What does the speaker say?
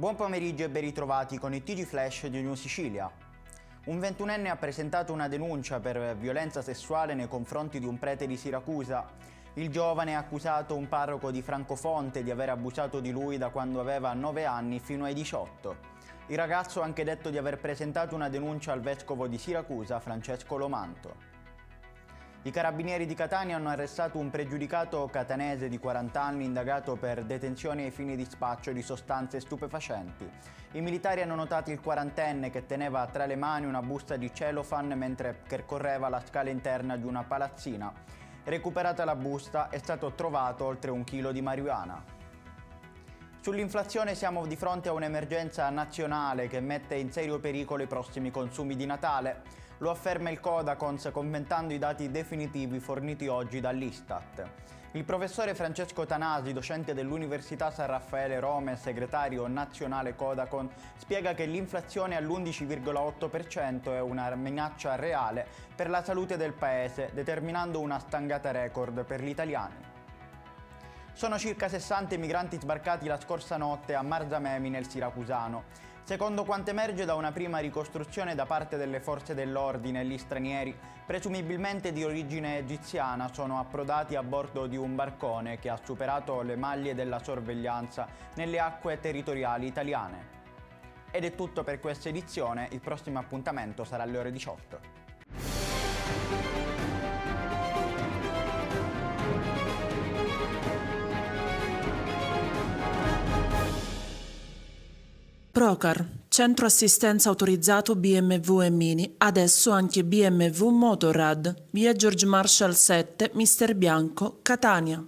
Buon pomeriggio e ben ritrovati con il TG Flash di New Sicilia. Un 21enne ha presentato una denuncia per violenza sessuale nei confronti di un prete di Siracusa. Il giovane ha accusato un parroco di Francofonte di aver abusato di lui da quando aveva 9 anni fino ai 18. Il ragazzo ha anche detto di aver presentato una denuncia al vescovo di Siracusa, Francesco Lomanto. I carabinieri di Catania hanno arrestato un pregiudicato catanese di 40 anni indagato per detenzione ai fini di spaccio di sostanze stupefacenti. I militari hanno notato il quarantenne che teneva tra le mani una busta di cellophane mentre percorreva la scala interna di una palazzina. Recuperata la busta, è stato trovato oltre 1 chilo di marijuana. Sull'inflazione siamo di fronte a un'emergenza nazionale che mette in serio pericolo i prossimi consumi di Natale. Lo afferma il Codacons commentando i dati definitivi forniti oggi dall'Istat. Il professore Francesco Tanasi, docente dell'Università San Raffaele Roma e segretario nazionale Codacons, spiega che l'inflazione all'11,8% è una minaccia reale per la salute del paese, determinando una stangata record per gli italiani. Sono circa 60 i migranti sbarcati la scorsa notte a Marzamemi nel Siracusano. Secondo quanto emerge da una prima ricostruzione da parte delle forze dell'ordine, gli stranieri, presumibilmente di origine egiziana, sono approdati a bordo di un barcone che ha superato le maglie della sorveglianza nelle acque territoriali italiane. Ed è tutto per questa edizione, il prossimo appuntamento sarà alle ore 18. Procar, centro assistenza autorizzato BMW e Mini, adesso anche BMW Motorrad, via George Marshall 7, Mister Bianco, Catania.